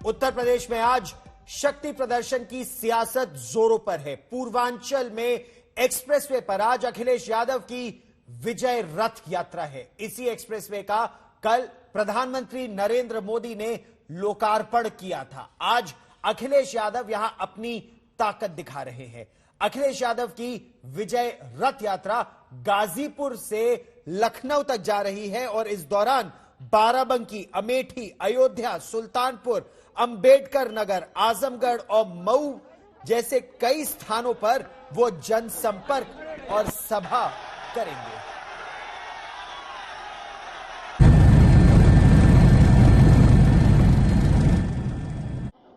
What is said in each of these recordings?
उत्तर प्रदेश में आज शक्ति प्रदर्शन की सियासत जोरों पर है। पूर्वांचल में एक्सप्रेसवे पर आज अखिलेश यादव की विजय रथ यात्रा है। इसी एक्सप्रेसवे का कल प्रधानमंत्री नरेंद्र मोदी ने लोकार्पण किया था। आज अखिलेश यादव यहां अपनी ताकत दिखा रहे हैं। अखिलेश यादव की विजय रथ यात्रा गाजीपुर से लखनऊ तक जा रही है और इस दौरान बाराबंकी, अमेठी, अयोध्या, सुल्तानपुर, अंबेडकर नगर, आजमगढ़ और मऊ जैसे कई स्थानों पर वो जनसंपर्क और सभा करेंगे।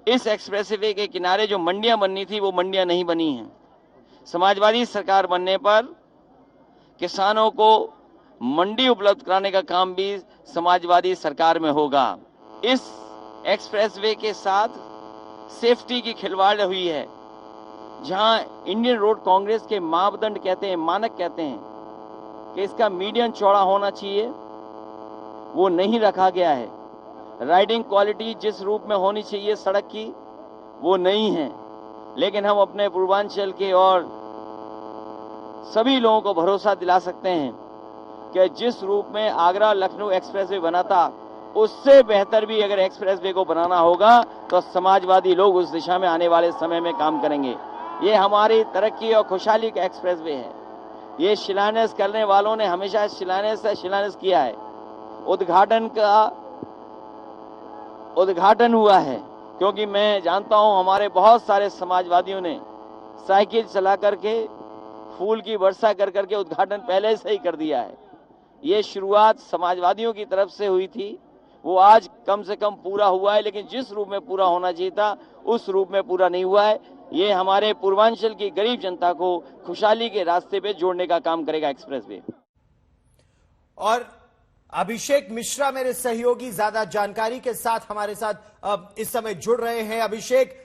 इस एक्सप्रेसवे के किनारे जो मंडियां बननी थी वो मंडियां नहीं बनी हैं। समाजवादी सरकार बनने पर किसानों को मंडी उपलब्ध कराने का काम भी समाजवादी सरकार में होगा। इस एक्सप्रेसवे के साथ सेफ्टी की खिलवाड़ हुई है। जहां इंडियन रोड कांग्रेस के मापदंड कहते हैं, मानक कहते हैं कि इसका मीडियम चौड़ा होना चाहिए, वो नहीं रखा गया है। राइडिंग क्वालिटी जिस रूप में होनी चाहिए सड़क की वो नहीं है। लेकिन हम अपने पूर्वांचल के और सभी लोगों को भरोसा दिला सकते हैं कि जिस रूप में आगरा लखनऊ एक्सप्रेसवे बना था उससे बेहतर भी अगर एक्सप्रेसवे को बनाना होगा तो समाजवादी लोग उस दिशा में आने वाले समय में काम करेंगे। ये हमारी तरक्की और खुशहाली का एक्सप्रेसवे है। ये शिलान्यास करने वालों ने हमेशा शिलान्यास किया है। उद्घाटन हुआ है क्योंकि मैं जानता हूं हमारे बहुत सारे समाजवादियों ने साइकिल चला करके फूल की वर्षा कर करके उद्घाटन पहले से ही कर दिया है। ये शुरुआत समाजवादियों की तरफ से हुई थी, वो आज कम से कम पूरा हुआ है, लेकिन जिस रूप में पूरा होना चाहिए था उस रूप में पूरा नहीं हुआ है। ये हमारे पूर्वांचल की गरीब जनता को खुशहाली के रास्ते पे जोड़ने का काम करेगा एक्सप्रेसवे। और अभिषेक मिश्रा मेरे सहयोगी ज्यादा जानकारी के साथ हमारे साथ इस समय जुड़ रहे हैं। अभिषेक,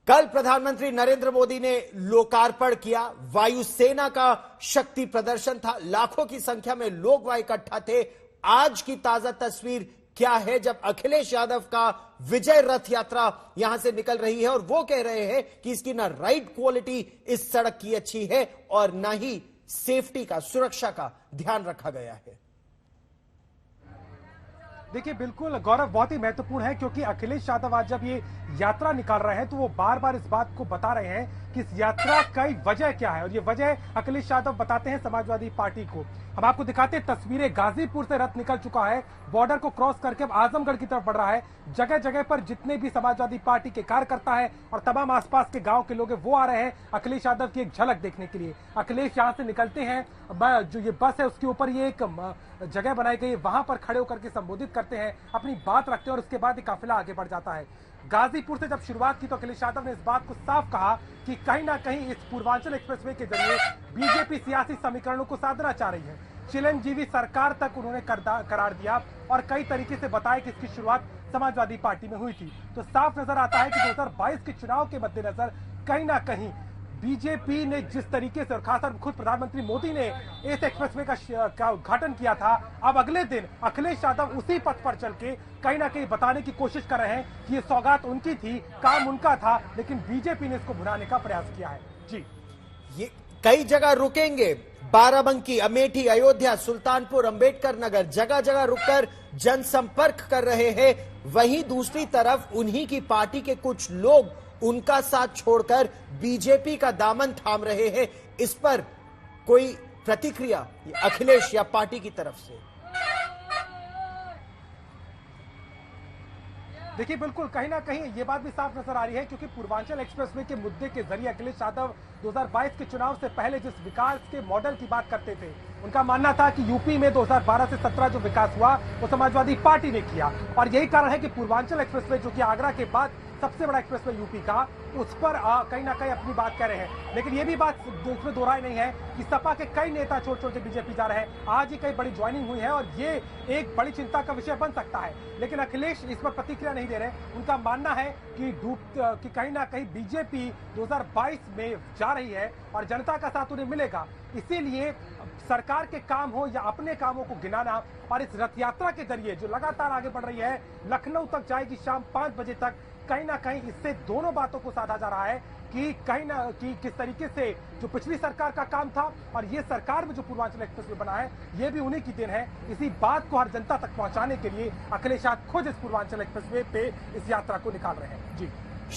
कल प्रधानमंत्री नरेंद्र मोदी ने लोकार्पण किया, वायुसेना का शक्ति प्रदर्शन था, लाखों की संख्या में लोग वहां इकट्ठा थे। आज की ताजा तस्वीर क्या है जब अखिलेश यादव का विजय रथ यात्रा यहां से निकल रही है और वो कह रहे हैं कि इसकी ना राइड क्वालिटी इस सड़क की अच्छी है और ना ही सेफ्टी का, सुरक्षा का ध्यान रखा गया है। देखिए बिल्कुल गौरव, बहुत ही महत्वपूर्ण है क्योंकि अखिलेश यादव आज जब ये यात्रा निकाल रहे हैं तो वो बार बार इस बात को बता रहे हैं कि इस यात्रा का वजह क्या है और ये वजह अखिलेश यादव बताते हैं समाजवादी पार्टी को। हम आपको दिखाते हैं तस्वीरें। गाजीपुर से रथ निकल चुका है, बॉर्डर को क्रॉस करके अब आजमगढ़ की तरफ बढ़ रहा है। जगह जगह पर जितने भी समाजवादी पार्टी के कार्यकर्ता है और तमाम आसपास के गांव के लोग हैं वो आ रहे हैं अखिलेश यादव की एक झलक देखने के लिए। अखिलेश यहां से निकलते हैं, जो ये बस है उसके ऊपर ये एक जगह बनाई गई है, वहां पर खड़े होकर के संबोधित करते हैं, अपनी बात रखते हैं और उसके बाद ये काफिला आगे बढ़ जाता है। गाजीपुर से जब शुरुआत की तो अखिलेश यादव ने इस बात को साफ कहा कि कहीं ना कहीं इस पूर्वांचल एक्सप्रेसवे के जरिए बीजेपी सियासी समीकरणों को साधना चाह रही है। चिरंजीवी सरकार तक उन्होंने करार दिया और कई तरीके से बताया कि इसकी शुरुआत समाजवादी पार्टी में हुई थी। तो साफ नजर आता है कि 2022 के चुनाव के मद्देनजर कहीं ना कहीं बीजेपी ने जिस तरीके से और खासकर खुद प्रधानमंत्री मोदी ने इस एक्सप्रेसवे का उद्घाटन किया था, अब अगले दिन अखिलेश यादव उसी पथ पर चल के कहीं ना कहीं बताने की कोशिश कर रहे हैं कि ये सौगात उनकी थी, काम उनका था, लेकिन बीजेपी ने इसको भुनाने का प्रयास किया है। जी, ये कई जगह रुकेंगे, बाराबंकी, अमेठी, अयोध्या, सुल्तानपुर, अंबेडकर नगर, जगह जगह रुककर जनसंपर्क कर रहे हैं। वहीं दूसरी तरफ उन्हीं की पार्टी के कुछ लोग उनका साथ छोड़कर बीजेपी का दामन थाम रहे हैं। इस पर कोई प्रतिक्रिया अखिलेश या पार्टी की तरफ से? देखिए बिल्कुल कहीं ना कहीं ये बात भी साफ नजर आ रही है क्योंकि पूर्वांचल एक्सप्रेसवे के मुद्दे के जरिए अखिलेश यादव 2022 के चुनाव से पहले जिस विकास के मॉडल की बात करते थे, उनका मानना था कि यूपी में 2012 से 17 जो विकास हुआ वो समाजवादी पार्टी ने किया और यही कारण है कि पूर्वांचल एक्सप्रेसवे जो कि आगरा के बाद सबसे बड़ा एक्सप्रेसवे यूपी का, उस पर कहीं ना कहीं अपनी बात कर रहे हैं। लेकिन ये भी बात उसमें दोहराई नहीं है कि सपा के कई नेता छोड़ छोड़ के बीजेपी जा रहे हैं। आज ही कई बड़ी ज्वाइनिंग हुई है और ये एक बड़ी चिंता का विषय बन सकता है। लेकिन अखिलेश इस पर प्रतिक्रिया नहीं दे रहे। उनका मानना है कि कहीं ना कहीं बीजेपी 2022 में जा रही है और जनता का साथ उन्हें मिलेगा। इसीलिए सरकार के काम हो या अपने कामों को गिनाना और इस रथ यात्रा के जरिए जो लगातार आगे बढ़ रही है, लखनऊ तक जाएगी शाम 5 बजे तक, कहीं ना कहीं इससे दोनों बातों को साधा जा रहा है कि कहीं ना कि किस तरीके से जो पिछली सरकार का काम था और ये सरकार में जो पूर्वांचल एक्सप्रेसवे बना है, ये भी उन्हीं की देन है। इसी बात को हर जनता तक पहुंचाने के लिए अखिलेश यादव खुद इस पूर्वांचल एक्सप्रेसवे पे इस यात्रा को निकाल रहे हैं। जी,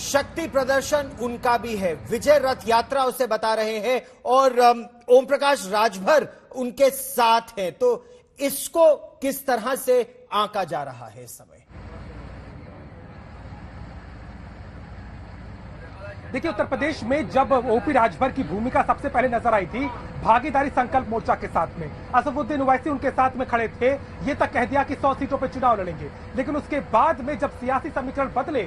शक्ति प्रदर्शन उनका भी है, विजय रथ यात्रा उसे बता रहे हैं और ओम प्रकाश राजभर उनके साथ है। तो इसको किस तरह से आंका जा रहा है इस समय? देखिए, उत्तर प्रदेश में जब ओपी राजभर की भूमिका सबसे पहले नजर आई थी भागीदारी संकल्प मोर्चा के साथ में, असदुद्दीन ओवैसी उनके साथ में खड़े थे, ये तक कह दिया कि 100 सीटों पर चुनाव लड़ेंगे। लेकिन उसके बाद में जब सियासी समीकरण बदले,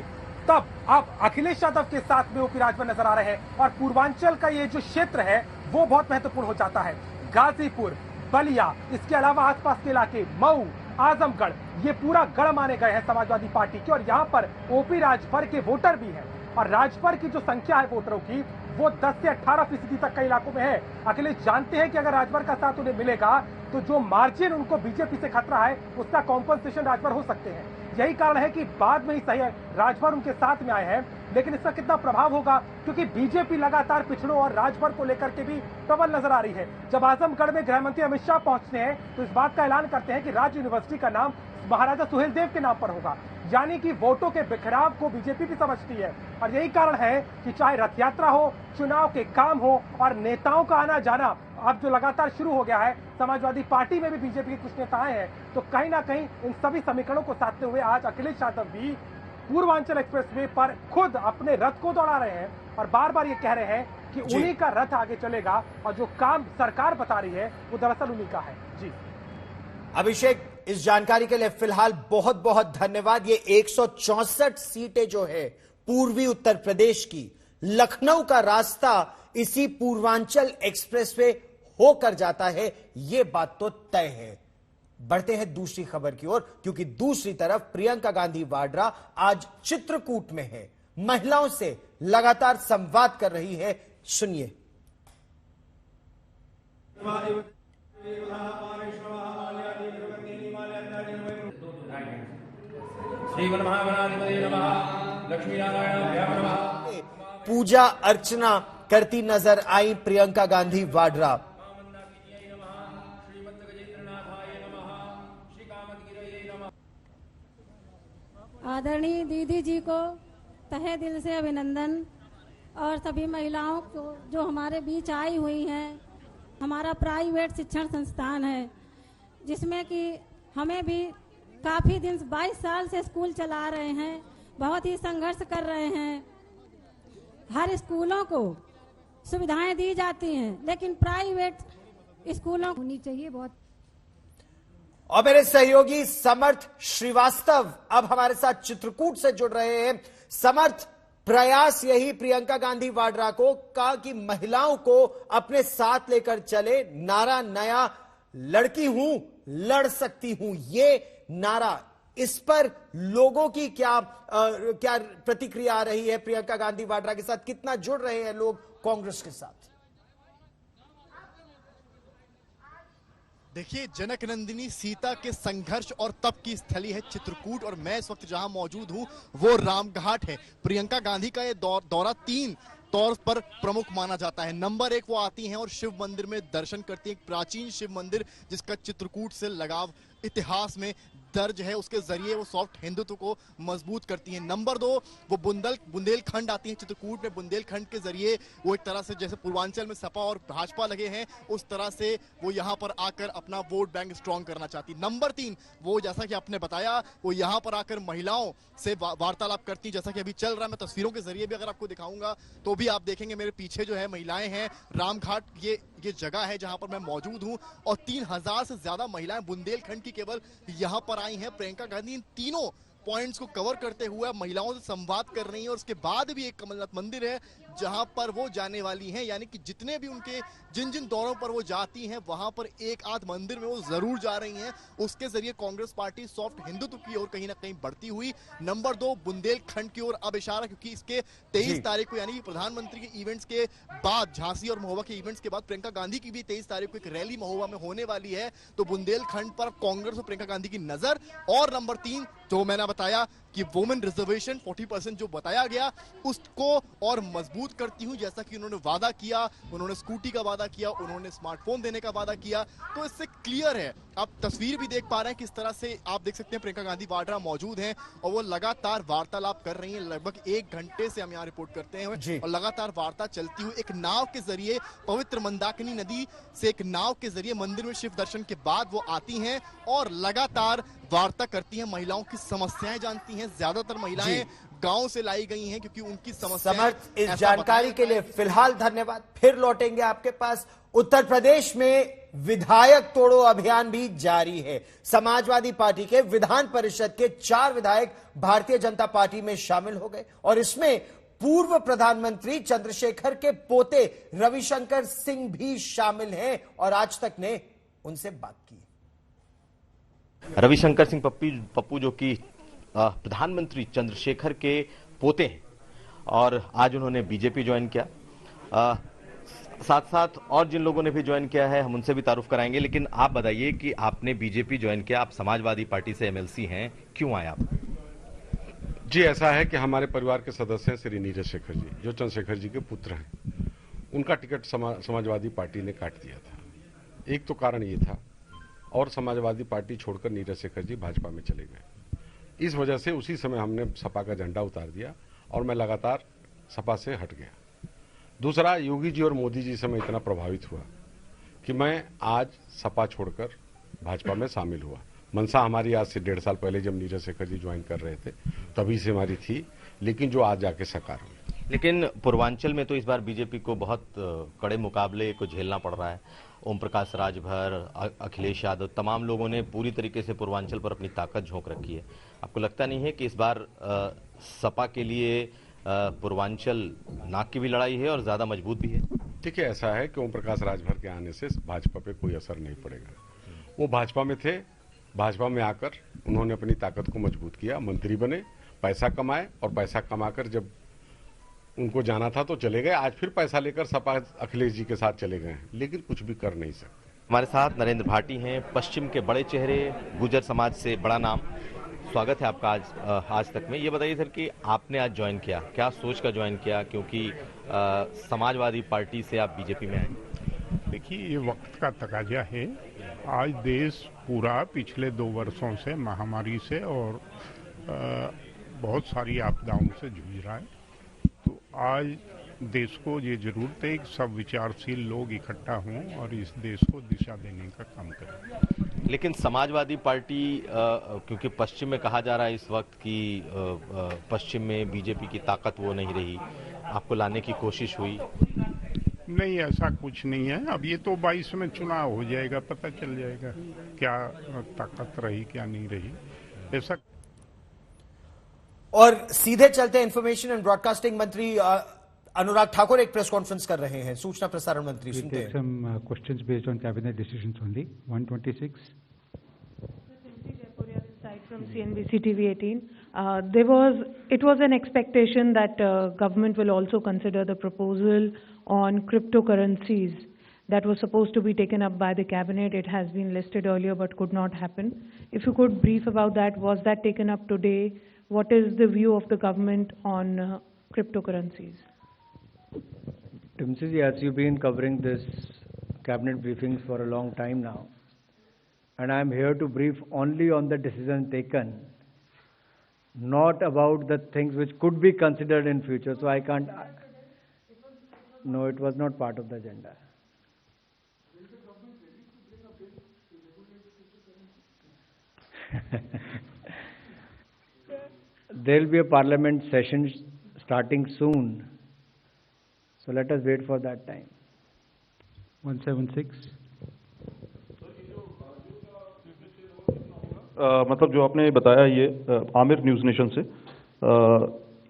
तब अब अखिलेश यादव के साथ में ओपी राजभर नजर आ रहे हैं और पूर्वांचल का ये जो क्षेत्र है वो बहुत महत्वपूर्ण हो जाता है। गाजीपुर, बलिया, इसके अलावा आसपास के इलाके, मऊ, आजमगढ़, ये पूरा गढ़ माने गए हैं समाजवादी पार्टी के और यहाँ पर ओपी राजभर के वोटर भी हैं और राजभर की जो संख्या है वोटरों की वो 10 से 18% तक कई इलाकों में है। अखिलेश जानते हैं कि अगर राजभर का साथ उन्हें मिलेगा तो जो मार्जिन उनको बीजेपी से खतरा है उसका कॉम्पनसेशन राजभर हो सकते हैं। यही कारण है कि बाद में ही सही है राजभर उनके साथ में आए हैं, लेकिन इसका कितना प्रभाव होगा, क्योंकि बीजेपी लगातार पिछड़ों और राजभर को लेकर के भी प्रबल नजर आ रही है। जब आजमगढ़ में गृह मंत्री अमित शाह पहुंचते हैं तो इस बात का ऐलान करते हैं कि राज्य यूनिवर्सिटी का नाम महाराजा सुहेलदेव के नाम पर होगा, यानी कि वोटों के बिखराव को बीजेपी भी समझती है। और यही कारण है कि चाहे रथ यात्रा हो, चुनाव के काम हो और नेताओं का आना जाना अब जो लगातार शुरू हो गया है, समाजवादी पार्टी में भी बीजेपी के कुछ नेता आए हैं, तो कहीं ना कहीं इन सभी समीकरणों को साधते हुए आज अखिलेश यादव भी पूर्वांचल एक्सप्रेसवे पर खुद अपने रथ को दौड़ा रहे हैं और बार बार ये कह रहे हैं कि उन्हीं का रथ आगे चलेगा और जो काम सरकार बता रही है वो दरअसल उन्हीं का है। जी अभिषेक, इस जानकारी के लिए फिलहाल बहुत बहुत धन्यवाद। ये 164 सीटें जो है पूर्वी उत्तर प्रदेश की, लखनऊ का रास्ता इसी पूर्वांचल एक्सप्रेसवे होकर जाता है, ये बात तो तय है। बढ़ते हैं दूसरी खबर की ओर, क्योंकि दूसरी तरफ प्रियंका गांधी वाड्रा आज चित्रकूट में है, महिलाओं से लगातार संवाद कर रही है। सुनिए। पूजा अर्चना करती नजर आई प्रियंका गांधी वाड्रा। आदरणीय दीदी जी को तहे दिल से अभिनंदन और सभी महिलाओं को जो हमारे बीच आई हुई हैं। हमारा प्राइवेट शिक्षण संस्थान है जिसमें कि हमें भी काफ़ी दिन 22 साल से स्कूल चला रहे हैं, बहुत ही संघर्ष कर रहे हैं। हर स्कूलों को सुविधाएं दी जाती हैं, लेकिन प्राइवेट स्कूलों को होनी चाहिए बहुत। और मेरे सहयोगी समर्थ श्रीवास्तव अब हमारे साथ चित्रकूट से जुड़ रहे हैं। समर्थ, प्रयास यही प्रियंका गांधी वाड्रा को का कि महिलाओं को अपने साथ लेकर चले, नारा नया, लड़की हूं लड़ सकती हूं, ये नारा, इस पर लोगों की क्या प्रतिक्रिया आ रही है? प्रियंका गांधी वाड्रा के साथ कितना जुड़ रहे हैं लोग कांग्रेस के साथ? देखिए, जनक नंदिनी सीता के संघर्ष और तप की स्थली है चित्रकूट और मैं इस वक्त जहां मौजूद हूं वो रामघाट है। प्रियंका गांधी का ये दौरा 3 तौर पर प्रमुख माना जाता है। नंबर 1, वो आती हैं और शिव मंदिर में दर्शन करती हैं, एक प्राचीन शिव मंदिर जिसका चित्रकूट से लगाव इतिहास में दर्ज है, उसके जरिए वो सॉफ्ट हिंदुत्व को मजबूत करती हैं। नंबर 2, वो बुंदेलखंड आती हैं चित्रकूट में, बुंदेलखंड के जरिए वो एक तरह से जैसे पूर्वांचल में सपा और भाजपा लगे हैं उस तरह से वो यहाँ पर आकर अपना वोट बैंक स्ट्रांग करना चाहती। नंबर 3, वो जैसा कि आपने बताया वो यहाँ पर आकर महिलाओं से वार्तालाप करती, जैसा कि अभी चल रहा है। मैं तस्वीरों के जरिए भी अगर आपको दिखाऊंगा तो भी आप देखेंगे मेरे पीछे जो है महिलाएं हैं। रामघाट ये जगह है जहां पर मैं मौजूद हूं और 3000 से ज्यादा महिलाएं बुंदेलखंड की केवल यहां पर आई हैं। प्रियंका गांधी इन तीनों पॉइंट्स को कवर करते हुए महिलाओं से संवाद कर रही हैं। और उसके बाद भी एक कमलनाथ मंदिर है जहां पर वो जाने वाली हैं, यानी कि जितने भी उनके जिन जिन दौरों पर वो जाती हैं वहां पर एक आध मंदिर में वो जरूर जा रही हैं। उसके जरिए कांग्रेस पार्टी सॉफ्ट हिंदुत्व की ओर कहीं ना कहीं बढ़ती हुई। नंबर 2 बुंदेलखंड की ओर अब इशारा, क्योंकि इसके 23 तारीख को यानी कि प्रधानमंत्री के इवेंट्स के बाद, झांसी और महोबा के इवेंट्स के बाद प्रियंका गांधी की भी 23 तारीख को एक रैली महोबा में होने वाली है। तो बुंदेलखंड पर कांग्रेस और प्रियंका गांधी की नजर। और नंबर 3 जो मैंने बताया कि वुमेन रिजर्वेशन 40% जो बताया गया उसको और मजबूत करती हूं, जैसा कि उन्होंने वादा किया। उन्होंने स्कूटी का वादा किया, उन्होंने स्मार्टफोन देने का वादा किया। तो इससे क्लियर है, आप तस्वीर भी देख पा रहे हैं किस तरह से आप देख सकते हैं प्रियंका गांधी वाड्रा मौजूद हैं और वो लगातार वार्तालाप कर रही हैं। लगभग 1 घंटे से हम यहाँ रिपोर्ट करते हैं और लगातार वार्ता चलती हुई एक नाव के जरिए, पवित्र मंदाकिनी नदी से एक नाव के जरिए मंदिर में शिव दर्शन के बाद वो आती हैं और लगातार वार्ता करती हैं, महिलाओं की समस्याएं जानती हैं। ज्यादातर महिलाएं गांव से लाई गई हैं क्योंकि उनकी समस्याएं। समर्थ, इस जानकारी के लिए फिलहाल धन्यवाद। फिर लौटेंगे आपके पास। उत्तर प्रदेश में विधायक तोड़ो अभियान भी जारी है। समाजवादी पार्टी के विधान परिषद के 4 विधायक भारतीय जनता पार्टी में शामिल हो गए और इसमें पूर्व प्रधानमंत्री चंद्रशेखर के पोते रविशंकर सिंह भी शामिल हैं और आज तक ने उनसे बात की। रविशंकर सिंह पप्पू जो कि प्रधानमंत्री चंद्रशेखर के पोते हैं और आज उन्होंने बीजेपी ज्वाइन किया। साथ साथ और जिन लोगों ने भी ज्वाइन किया है हम उनसे भी तारुफ कराएंगे। लेकिन आप बताइए कि आपने बीजेपी ज्वाइन किया, आप समाजवादी पार्टी से एमएलसी हैं, क्यों आए आप? जी, ऐसा है कि हमारे परिवार के सदस्य हैं श्री नीरज शेखर जी, जो चंद्रशेखर जी के पुत्र हैं। उनका टिकट समाजवादी पार्टी ने काट दिया था। एक तो कारण ये था, और समाजवादी पार्टी छोड़कर नीरज शेखर जी भाजपा में चले गए। इस वजह से उसी समय हमने सपा का झंडा उतार दिया और मैं लगातार सपा से हट गया। दूसरा, योगी जी और मोदी जी से मैं इतना प्रभावित हुआ कि मैं आज सपा छोड़कर भाजपा में शामिल हुआ। मनसा हमारी आज से 1.5 साल पहले जब नीरज शेखर जी ज्वाइन कर रहे थे तभी से हमारी थी, लेकिन जो आज जाके साकार हुई। लेकिन पूर्वांचल में तो इस बार बीजेपी को बहुत कड़े मुकाबले को झेलना पड़ रहा है। ओम प्रकाश राजभर, अखिलेश यादव, तमाम लोगों ने पूरी तरीके से पूर्वांचल पर अपनी ताकत झोंक रखी है। आपको लगता नहीं है कि इस बार सपा के लिए पूर्वांचल नाक की भी लड़ाई है और ज्यादा मजबूत भी है? देखिए, ऐसा है कि ओम प्रकाश राजभर के आने से भाजपा पे कोई असर नहीं पड़ेगा। वो भाजपा में थे, भाजपा में आकर उन्होंने अपनी ताकत को मजबूत किया, मंत्री बने, पैसा कमाए और पैसा कमाकर जब उनको जाना था तो चले गए। आज फिर पैसा लेकर सपा अखिलेश जी के साथ चले गए हैं, लेकिन कुछ भी कर नहीं सकते। हमारे साथ नरेंद्र भाटी हैं, पश्चिम के बड़े चेहरे, गुर्जर समाज से बड़ा नाम। स्वागत है आपका आज तक में। ये बताइए सर कि आपने आज ज्वाइन किया, क्या सोच का ज्वाइन किया, क्योंकि समाजवादी पार्टी से आप बीजेपी में आए? देखिए, ये वक्त का तकाजा है। आज देश पूरा पिछले 2 वर्षों से महामारी से और बहुत सारी आपदाओं से जूझ रहा है। तो आज देश को ये जरूरत है कि सब विचारशील लोग इकट्ठा हों और इस देश को दिशा देने का काम करें। लेकिन समाजवादी पार्टी क्योंकि पश्चिम में कहा जा रहा है इस वक्त कि पश्चिम में बीजेपी की ताकत वो नहीं रही, आपको लाने की कोशिश हुई? नहीं, ऐसा कुछ नहीं है। अब ये तो 22 में चुनाव हो जाएगा, पता चल जाएगा क्या ताकत रही क्या नहीं रही। ऐसा और सीधे चलते इंफॉर्मेशन एंड ब्रॉडकास्टिंग मंत्री अनुराग ठाकुर एक प्रेस कॉन्फ्रेंस कर रहे हैं। सूचना प्रसारण मंत्री, सुनते हैं। Some questions based on cabinet decisions only. 126. From CNBC TV 18, it was an expectation that government will also consider the proposal on cryptocurrencies that was supposed to be taken up by the cabinet. It has been listed earlier but could not happen. If you could brief about that, was that taken up today? What is the view of the government on cryptocurrencies? Timsi ji, as you've been covering this cabinet briefings for a long time now, and I'm here to brief only on the decision taken, not about the things which could be considered in future. So I can't. No, it was not part of the agenda. There will be a parliament session starting soon. So let us wait for that time. 176. मतलब जो आपने बताया ये Aamir news nation से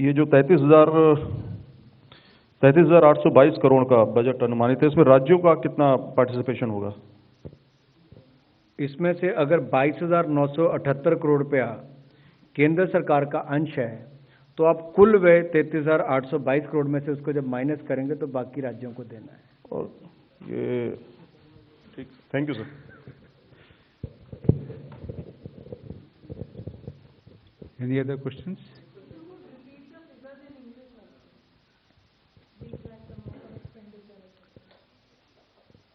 ये जो 33,822 करोड़ का budget अनुमानित है, इसमें राज्यों का कितना पार्टिसिपेशन होगा? इसमें से अगर 22,978 करोड़ रुपया केंद्र सरकार का अंश है तो आप कुल व्यय 33,822 करोड़ में से उसको जब माइनस करेंगे तो बाकी राज्यों को देना है। और ये ठीक, thank you sir. Any other questions?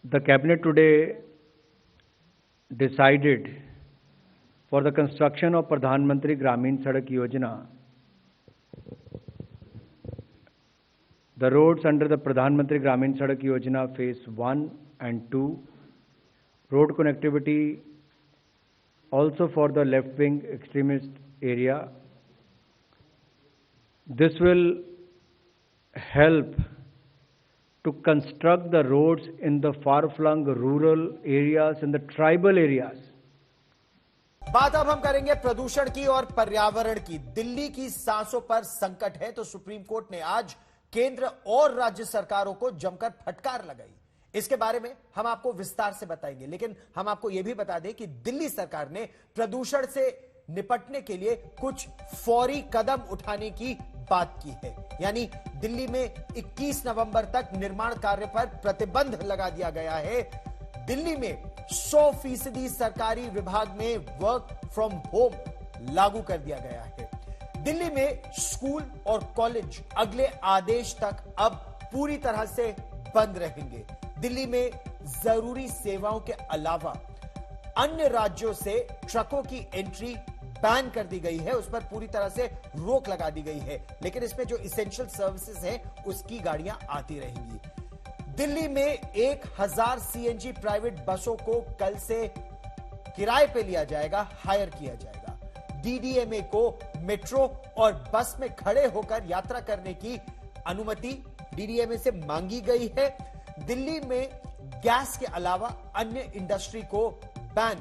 The cabinet today decided for the construction of Pradhan Mantri Gramin Sadak Yojana, the roads under the Pradhan Mantri Gramin Sadak Yojana phase 1 and 2, road connectivity also for the left-wing extremist area. This will help to construct the roads in the far-flung rural areas and the tribal areas. बात अब हम करेंगे प्रदूषण की और पर्यावरण की। दिल्ली की सांसों पर संकट है तो सुप्रीम कोर्ट ने आज केंद्र और राज्य सरकारों को जमकर फटकार लगाई। इसके बारे में हम आपको विस्तार से बताएंगे, लेकिन हम आपको यह भी बता दें कि दिल्ली सरकार ने प्रदूषण से निपटने के लिए कुछ फौरी कदम उठाने की बात की है। यानी दिल्ली में 21 नवंबर तक निर्माण कार्य पर प्रतिबंध लगा दिया गया है। दिल्ली में 100% सरकारी विभाग में वर्क फ्रॉम होम लागू कर दिया गया है। दिल्ली में स्कूल और कॉलेज अगले आदेश तक अब पूरी तरह से बंद रहेंगे। दिल्ली में जरूरी सेवाओं के अलावा अन्य राज्यों से ट्रकों की एंट्री बैन कर दी गई है, उस पर पूरी तरह से रोक लगा दी गई है, लेकिन इसमें जो इसेंशियल सर्विसेज हैं उसकी गाड़ियां आती रहेंगी। दिल्ली में 1000 सीएनजी प्राइवेट बसों को कल से किराए पे लिया जाएगा, हायर किया जाएगा। डीडीएमए को मेट्रो और बस में खड़े होकर यात्रा करने की अनुमति डीडीएमए से मांगी गई है। दिल्ली में गैस के अलावा अन्य इंडस्ट्री को बैन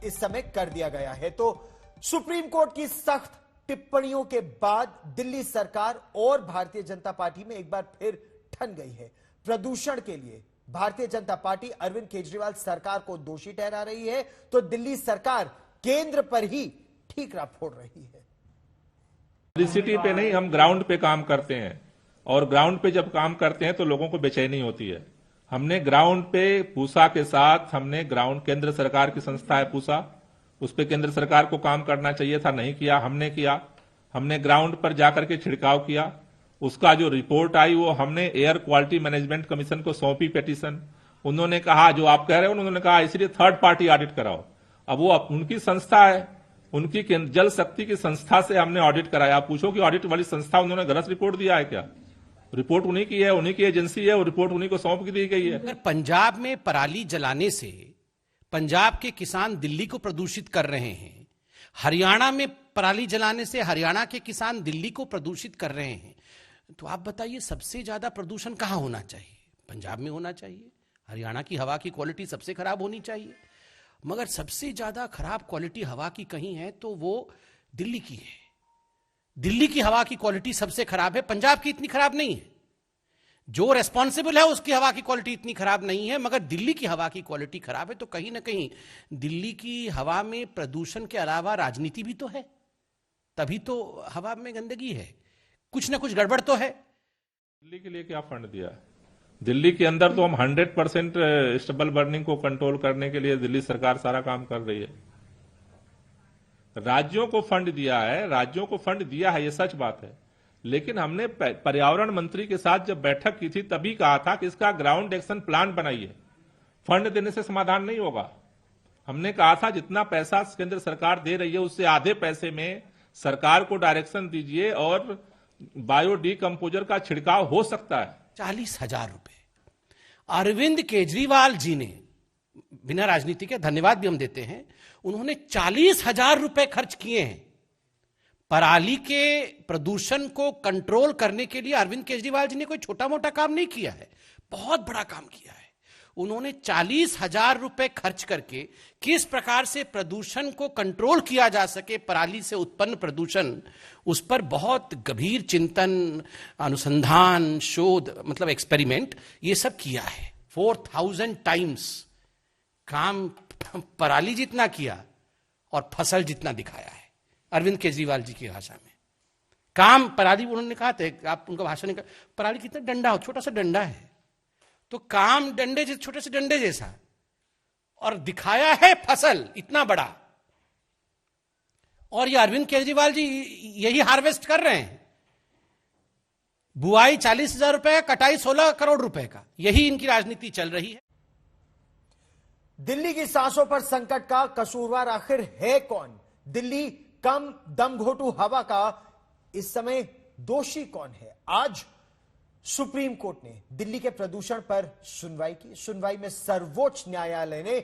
इस समय कर दिया गया है। तो सुप्रीम कोर्ट की सख्त टिप्पणियों के बाद दिल्ली सरकार और भारतीय जनता पार्टी में एक बार फिर ठन गई है। प्रदूषण के लिए भारतीय जनता पार्टी अरविंद केजरीवाल सरकार को दोषी ठहरा रही है तो दिल्ली सरकार केंद्र पर ही ठीकरा फोड़ रही है। पब्लिसिटी पे नहीं, हम ग्राउंड पे काम करते हैं और ग्राउंड पे जब काम करते हैं तो लोगों को बेचैनी होती है। हमने ग्राउंड पे पूसा के साथ हमने ग्राउंड केंद्र सरकार की संस्था है पूसा, उस पे केंद्र सरकार को काम करना चाहिए था, नहीं किया, हमने किया। हमने ग्राउंड पर जाकर के छिड़काव किया, उसका जो रिपोर्ट आई वो हमने एयर क्वालिटी मैनेजमेंट कमीशन को सौंपी पेटिशन। उन्होंने कहा जो आप कह रहे हो, उन्होंने कहा इसलिए थर्ड पार्टी ऑडिट कराओ। अब वो उनकी संस्था है, उनकी जल शक्ति की संस्था से हमने ऑडिट कराया। आप पूछो कि ऑडिट वाली संस्था उन्होंने गलत रिपोर्ट दिया है क्या? रिपोर्ट उन्हीं की है, उन्हीं की एजेंसी है, वो रिपोर्ट उन्हीं को सौंप दी गई है। अगर पंजाब में पराली जलाने से पंजाब के किसान दिल्ली को प्रदूषित कर रहे हैं, हरियाणा में पराली जलाने से हरियाणा के किसान दिल्ली को प्रदूषित कर रहे हैं, तो आप बताइए सबसे ज्यादा प्रदूषण कहां होना चाहिए? पंजाब में होना चाहिए। हरियाणा की हवा की क्वालिटी सबसे खराब होनी चाहिए, मगर सबसे ज्यादा खराब क्वालिटी हवा की कहीं है तो वो दिल्ली की है। दिल्ली की हवा की क्वालिटी सबसे खराब है, पंजाब की इतनी खराब नहीं है। जो रेस्पॉन्सिबल है उसकी हवा की क्वालिटी इतनी खराब नहीं है, मगर दिल्ली की हवा की क्वालिटी खराब है। तो कहीं ना कहीं दिल्ली की हवा में प्रदूषण के अलावा राजनीति भी तो है, तभी तो हवा में गंदगी है, कुछ ना कुछ गड़बड़ तो है। दिल्ली के लिए क्या फंड दिया? दिल्ली के अंदर तो हम 100% स्टबल बर्निंग को कंट्रोल करने के लिए दिल्ली सरकार सारा काम कर रही है। राज्यों को फंड दिया है, राज्यों को फंड दिया है, ये सच बात है, लेकिन हमने पर्यावरण मंत्री के साथ जब बैठक की थी तभी कहा था कि इसका ग्राउंड एक्शन प्लान बनाइए। फंड देने से समाधान नहीं होगा। हमने कहा था जितना पैसा केंद्र सरकार दे रही है उससे आधे पैसे में सरकार को डायरेक्शन दीजिए और बायो डीकंपोजर का छिड़काव हो सकता है। 40,000 रुपए अरविंद केजरीवाल जी ने, बिना राजनीति के धन्यवाद भी हम देते हैं, उन्होंने 40,000 रुपए खर्च किए हैं पराली के प्रदूषण को कंट्रोल करने के लिए। अरविंद केजरीवाल जी ने कोई छोटा मोटा काम नहीं किया है, बहुत बड़ा काम किया है। उन्होंने 40,000 रुपए खर्च करके किस प्रकार से प्रदूषण को कंट्रोल किया जा सके, पराली से उत्पन्न प्रदूषण, उस पर बहुत गंभीर चिंतन, अनुसंधान, शोध, मतलब एक्सपेरिमेंट, ये सब किया है। 4000 टाइम्स काम पराली जितना किया और फसल जितना दिखाया है अरविंद केजरीवाल जी की भाषा में। काम पराली, उन्होंने कहा था, आप उनका भाषण नहीं, पराली कितना डंडा हो, छोटा सा डंडा है, तो काम डंडे जैसे, छोटे से डंडे जैसा, और दिखाया है फसल इतना बड़ा। और ये अरविंद केजरीवाल जी यही हार्वेस्ट कर रहे हैं। बुआई 40,000 रुपए, कटाई 16 करोड़ रुपए का, यही इनकी राजनीति चल रही है। दिल्ली की सांसों पर संकट का कसूरवार आखिर है कौन? दिल्ली कम दमघोटू हवा का इस समय दोषी कौन है? आज सुप्रीम कोर्ट ने दिल्ली के प्रदूषण पर सुनवाई की। सुनवाई में सर्वोच्च न्यायालय ने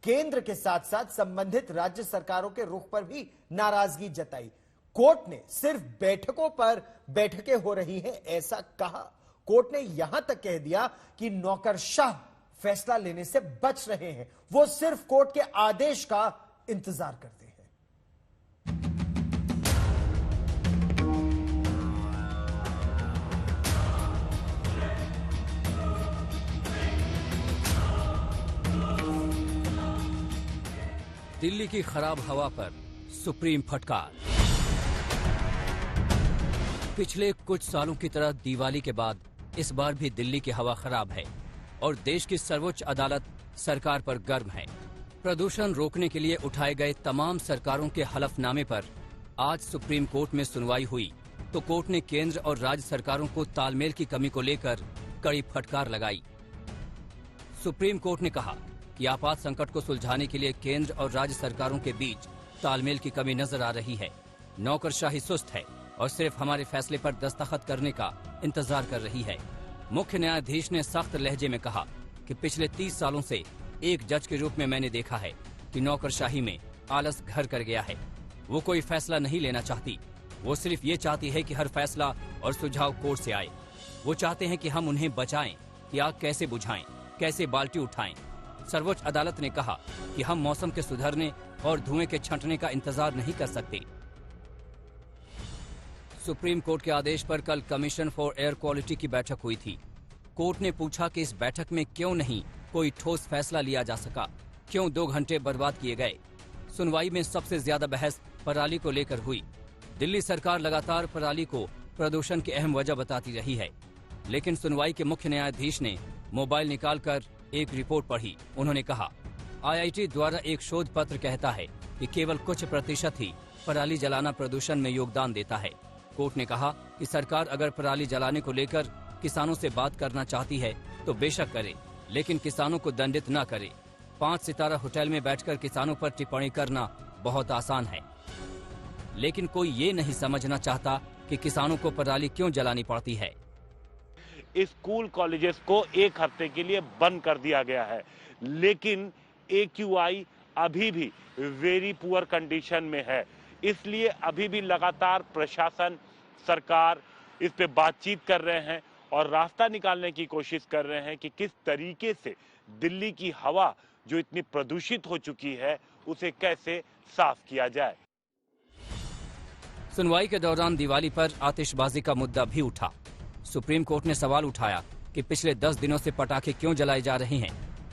केंद्र के साथ साथ संबंधित राज्य सरकारों के रुख पर भी नाराजगी जताई। कोर्ट ने सिर्फ बैठकों पर बैठकें हो रही हैं ऐसा कहा। कोर्ट ने यहां तक कह दिया कि नौकरशाह फैसला लेने से बच रहे हैं, वो सिर्फ कोर्ट के आदेश का इंतजार करते हैं। दिल्ली की खराब हवा पर सुप्रीम फटकार। पिछले कुछ सालों की तरह दिवाली के बाद इस बार भी दिल्ली की हवा खराब है और देश की सर्वोच्च अदालत सरकार पर गर्म है। प्रदूषण रोकने के लिए उठाए गए तमाम सरकारों के हलफनामे पर आज सुप्रीम कोर्ट में सुनवाई हुई तो कोर्ट ने केंद्र और राज्य सरकारों को तालमेल की कमी को लेकर कड़ी फटकार लगाई। सुप्रीम कोर्ट ने कहा कि आपात संकट को सुलझाने के लिए केंद्र और राज्य सरकारों के बीच तालमेल की कमी नजर आ रही है। नौकरशाही सुस्त है और सिर्फ हमारे फैसले पर दस्तखत करने का इंतजार कर रही है। मुख्य न्यायाधीश ने सख्त लहजे में कहा कि पिछले 30 सालों से एक जज के रूप में मैंने देखा है कि नौकरशाही में आलस घर कर गया है। वो कोई फैसला नहीं लेना चाहती, वो सिर्फ ये चाहती है कि हर फैसला और सुझाव कोर्ट से आए। वो चाहते हैं कि हम उन्हें बचाएं कि आग कैसे बुझाएं, कैसे बाल्टी उठाएं। सर्वोच्च अदालत ने कहा कि हम मौसम के सुधरने और धुएं के छंटने का इंतजार नहीं कर सकते। सुप्रीम कोर्ट के आदेश पर कल कमीशन फॉर एयर क्वालिटी की बैठक हुई थी। कोर्ट ने पूछा कि इस बैठक में क्यों नहीं कोई ठोस फैसला लिया जा सका, क्यों 2 घंटे बर्बाद किए गए। सुनवाई में सबसे ज्यादा बहस पराली को लेकर हुई। दिल्ली सरकार लगातार पराली को प्रदूषण की अहम वजह बताती रही है, लेकिन सुनवाई के मुख्य न्यायाधीश ने मोबाइल निकालकर एक रिपोर्ट पढ़ी। उन्होंने कहा, IIT द्वारा एक शोध पत्र कहता है कि केवल कुछ प्रतिशत ही पराली जलाना प्रदूषण में योगदान देता है। कोर्ट ने कहा कि सरकार अगर पराली जलाने को लेकर किसानों से बात करना चाहती है तो बेशक करे, लेकिन किसानों को दंडित न करे। 5 सितारा होटल में बैठकर किसानों पर टिप्पणी करना बहुत आसान है, लेकिन कोई ये नहीं समझना चाहता कि किसानों को पराली क्यों जलानी पड़ती है। स्कूल कॉलेजेस को 1 हफ्ते के लिए बंद कर दिया गया है, लेकिन AQI अभी भी वेरी पुअर कंडीशन में है। इसलिए अभी भी लगातार प्रशासन, सरकार इस पे बातचीत कर रहे हैं और रास्ता निकालने की कोशिश कर रहे हैं कि किस तरीके से दिल्ली की हवा जो इतनी प्रदूषित हो चुकी है उसे कैसे साफ किया जाए। सुनवाई के दौरान दिवाली पर आतिशबाजी का मुद्दा भी उठा। सुप्रीम कोर्ट ने सवाल उठाया कि पिछले 10 दिनों से पटाखे क्यों जलाए जा रहे हैं।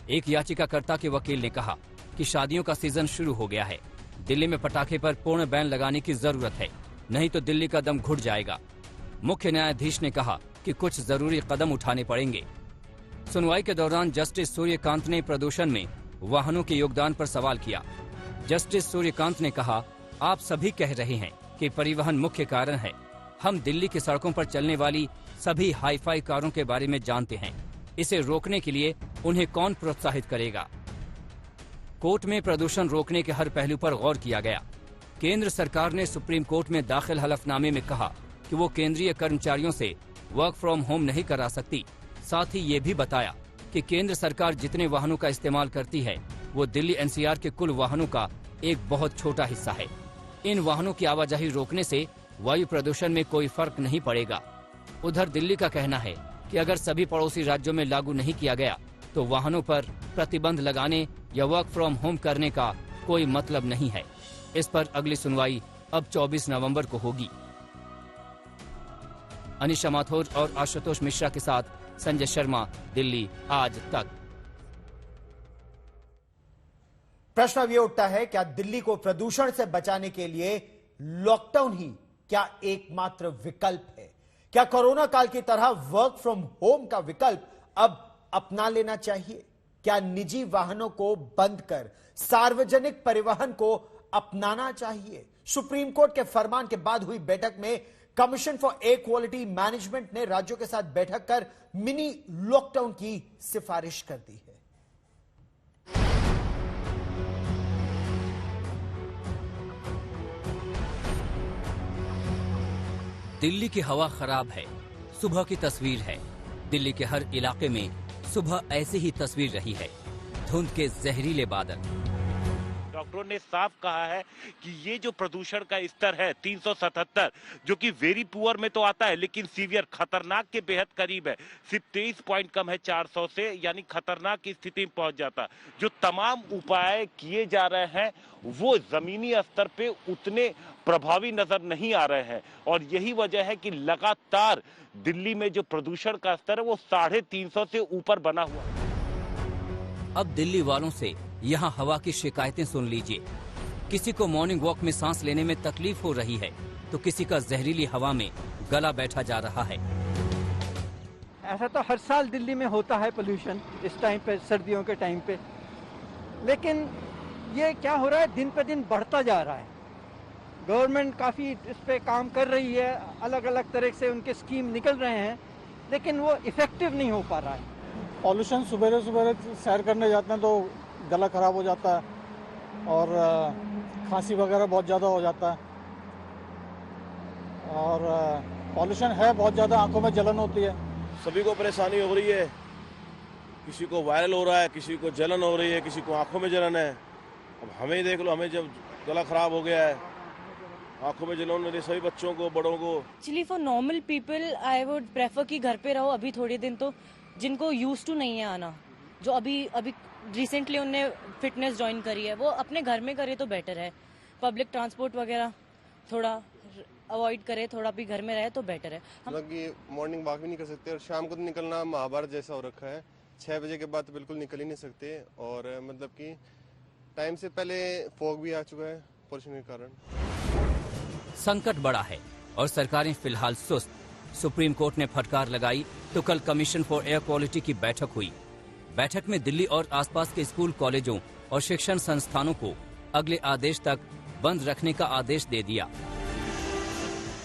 एक याचिकाकर्ता के वकील ने कहा कि शादियों का सीजन शुरू हो गया है, दिल्ली में पटाखे पर पूर्ण बैन लगाने की जरूरत है, नहीं तो दिल्ली का दम घुट जाएगा। मुख्य न्यायाधीश ने कहा कि कुछ जरूरी कदम उठाने पड़ेंगे। सुनवाई के दौरान जस्टिस सूर्यकांत ने प्रदूषण में वाहनों के योगदान पर सवाल किया। जस्टिस सूर्यकांत ने कहा, आप सभी कह रहे हैं कि परिवहन मुख्य कारण है। हम दिल्ली की सड़कों पर चलने वाली सभी हाईफाई कारों के बारे में जानते हैं। इसे रोकने के लिए उन्हें कौन प्रोत्साहित करेगा। कोर्ट में प्रदूषण रोकने के हर पहलू पर गौर किया गया। केंद्र सरकार ने सुप्रीम कोर्ट में दाखिल हलफनामे में कहा कि वो केंद्रीय कर्मचारियों से वर्क फ्रॉम होम नहीं करा सकती। साथ ही ये भी बताया कि केंद्र सरकार जितने वाहनों का इस्तेमाल करती है वो दिल्ली NCR के कुल वाहनों का एक बहुत छोटा हिस्सा है। इन वाहनों की आवाजाही रोकने से वायु प्रदूषण में कोई फर्क नहीं पड़ेगा। उधर दिल्ली का कहना है कि अगर सभी पड़ोसी राज्यों में लागू नहीं किया गया तो तो वाहनों पर प्रतिबंध लगाने या वर्क फ्रॉम होम करने का कोई मतलब नहीं है। इस पर अगली सुनवाई अब 24 नवंबर को होगी। अनिशा माथुर और आशुतोष मिश्रा के साथ संजय शर्मा, दिल्ली आज तक। प्रश्न अब ये उठता है, क्या दिल्ली को प्रदूषण से बचाने के लिए लॉकडाउन ही क्या एकमात्र विकल्प है? क्या कोरोना काल की तरह वर्क फ्रॉम होम का विकल्प अब अपना लेना चाहिए? क्या निजी वाहनों को बंद कर सार्वजनिक परिवहन को अपनाना चाहिए? सुप्रीम कोर्ट के फरमान के बाद हुई बैठक में commission for air quality management ने राज्यों के साथ बैठक कर मिनी लॉकडाउन की सिफारिश कर दी है। दिल्ली की हवा खराब है, सुबह की तस्वीर है। दिल्ली के हर इलाके में सुबह ऐसी ही तस्वीर रही है, धुंध के जहरीले बादल। डॉक्टरों ने साफ कहा है कि ये जो प्रदूषण का स्तर है 377, जो कि वेरी पुअर में तो आता है लेकिन सीवियर खतरनाक के बेहद करीब है, सिर्फ 23 पॉइंट कम है 400 से, यानी खतरनाक की स्थिति में पहुंच जाता। जो तमाम उपाय किए जा रहे हैं वो जमीनी स्तर पे उतने प्रभावी नजर नहीं आ रहे हैं और यही वजह है कि लगातार दिल्ली में जो प्रदूषण का स्तर है वो 350 से ऊपर बना हुआ है। अब दिल्ली वालों से यहाँ हवा की शिकायतें सुन लीजिए। किसी को मॉर्निंग वॉक में सांस लेने में तकलीफ हो रही है तो किसी का जहरीली हवा में गला बैठा जा रहा है। ऐसा तो हर साल दिल्ली में होता है पोल्यूशन इस टाइम पे, सर्दियों के टाइम पे, लेकिन ये क्या हो रहा है, दिन पे दिन बढ़ता जा रहा है। गवर्नमेंट काफ़ी इस पे काम कर रही है, अलग अलग तरह से उनके स्कीम निकल रहे हैं, लेकिन वो इफेक्टिव नहीं हो पा रहा है। पॉल्यूशन सुबह सैर करने जाते हैं तो गला खराब हो जाता है और खांसी वगैरह बहुत ज़्यादा हो जाता है और पॉल्यूशन है बहुत ज़्यादा, आंखों में जलन होती है। सभी को परेशानी हो रही है, किसी को वायरल हो रहा है, किसी को जलन हो रही है, किसी को आंखों में जलन है। अब हमें ही देख लो, हमें जब गला खराब हो गया है, आंखों में जलन हो रही, सभी बच्चों को, बड़ों को। Actually for normal people I would prefer कि घर पे रहो अभी थोड़े दिन, तो जिनको यूज टू नहीं है आना, जो अभी रिसेंटली उनने फिटनेस ज्वाइन करी है, वो अपने घर में करे तो बेटर है। पब्लिक ट्रांसपोर्ट वगैरह थोड़ा अवॉइड करे, थोड़ा भी घर में रहे तो बेटर है। मतलब कि मॉर्निंग वॉक भी नहीं कर सकते और शाम को तो निकलना महाभारत जैसा हो रखा है। 6 बजे के बाद तो बिल्कुल निकल ही नहीं सकते और मतलब कि टाइम से पहले फॉग भी आ चुका है पोल्यूशन के कारण। संकट बड़ा है और सरकारें फिलहाल सुस्त। सुप्रीम कोर्ट ने फटकार लगाई तो कल कमीशन फॉर एयर क्वालिटी की बैठक हुई। बैठक में दिल्ली और आसपास के स्कूल, कॉलेजों और शिक्षण संस्थानों को अगले आदेश तक बंद रखने का आदेश दे दिया।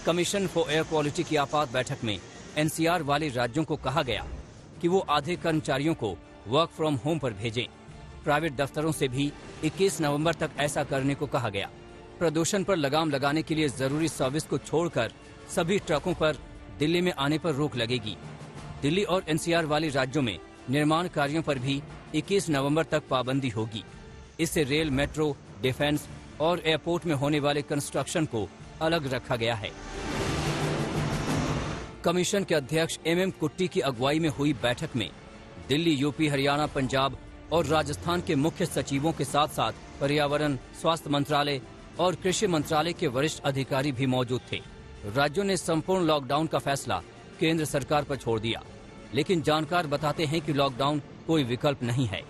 कमीशन फॉर एयर क्वालिटी की आपात बैठक में एनसीआर वाले राज्यों को कहा गया कि वो आधे कर्मचारियों को वर्क फ्रॉम होम पर भेजें। प्राइवेट दफ्तरों से भी 21 नवंबर तक ऐसा करने को कहा गया। प्रदूषण पर लगाम लगाने के लिए जरूरी सर्विस को छोड़कर सभी ट्रकों पर दिल्ली में आने पर रोक लगेगी। दिल्ली और एनसीआर वाले राज्यों में निर्माण कार्यों पर भी 21 नवंबर तक पाबंदी होगी। इससे रेल, मेट्रो, डिफेंस और एयरपोर्ट में होने वाले कंस्ट्रक्शन को अलग रखा गया है। कमीशन के अध्यक्ष MM कुट्टी की अगुवाई में हुई बैठक में दिल्ली, यूपी, हरियाणा, पंजाब और राजस्थान के मुख्य सचिवों के साथ साथ पर्यावरण, स्वास्थ्य मंत्रालय और कृषि मंत्रालय के वरिष्ठ अधिकारी भी मौजूद थे। राज्यों ने संपूर्ण लॉकडाउन का फैसला केंद्र सरकार पर छोड़ दिया, लेकिन जानकार बताते हैं कि लॉकडाउन कोई विकल्प नहीं है।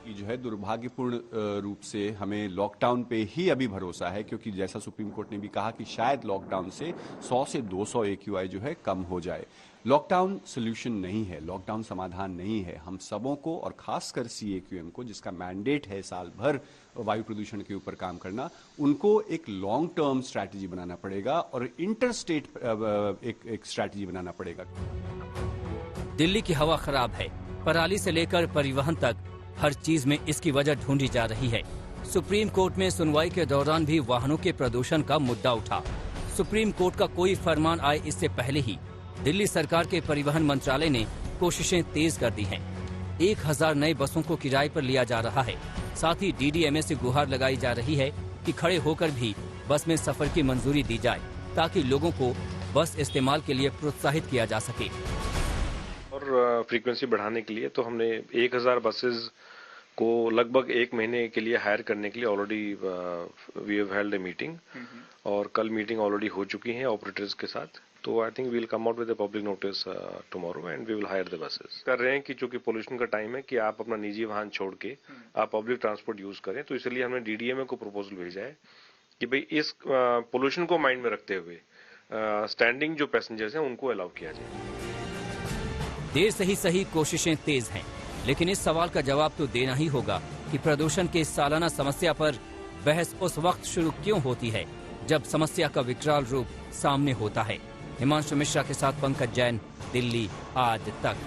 जो है दुर्भाग्यपूर्ण रूप से हमें लॉकडाउन पे ही अभी भरोसा है, क्योंकि जैसा सुप्रीम कोर्ट ने भी कहा कि शायद लॉकडाउन से 100 से 200 AQI जो है कम हो जाए। लॉकडाउन सोल्यूशन नहीं है, लॉकडाउन समाधान नहीं है। हम सबों को और खासकर CAQM को, जिसका मैंडेट है साल भर वायु प्रदूषण के ऊपर काम करना, उनको एक लॉन्ग टर्म स्ट्रैटेजी बनाना पड़ेगा और इंटर स्टेट एक स्ट्रैटेजी बनाना पड़ेगा। दिल्ली की हवा खराब है, पराली से लेकर परिवहन तक हर चीज में इसकी वजह ढूंढी जा रही है। सुप्रीम कोर्ट में सुनवाई के दौरान भी वाहनों के प्रदूषण का मुद्दा उठा। सुप्रीम कोर्ट का कोई फरमान आए इससे पहले ही दिल्ली सरकार के परिवहन मंत्रालय ने कोशिशें तेज कर दी हैं। 1000 नए बसों को किराए पर लिया जा रहा है। साथ ही DDMA से गुहार लगाई जा रही है कि खड़े होकर भी बस में सफर की मंजूरी दी जाए, ताकि लोगों को बस इस्तेमाल के लिए प्रोत्साहित किया जा सके। और और फ्रीक्वेंसी बढ़ाने के लिए तो हमने 1000 बसेस को लगभग 1 महीने के लिए हायर करने के लिए already we have held a meeting और कल मीटिंग ऑलरेडी हो चुकी है ऑपरेटर्स के साथ। तो I think we will come out with a public notice tomorrow and we will hire the buses. कर रहे हैं कि चूंकि पोल्यूशन का टाइम है कि आप अपना निजी वाहन छोड़ के आप पब्लिक ट्रांसपोर्ट यूज करें, तो इसलिए हमने डीडीएमए को प्रपोजल भेजा है कि भाई इस पोल्यूशन को माइंड में रखते हुए स्टैंडिंग जो पैसेंजर्स हैं उनको अलाउ किया जाए। देर से ही सही कोशिशें तेज हैं, लेकिन इस सवाल का जवाब तो देना ही होगा कि प्रदूषण के इस सालाना समस्या पर बहस उस वक्त शुरू क्यों होती है जब समस्या का विकराल रूप सामने होता है। हिमांशु मिश्रा के साथ पंकज जैन, दिल्ली आज तक।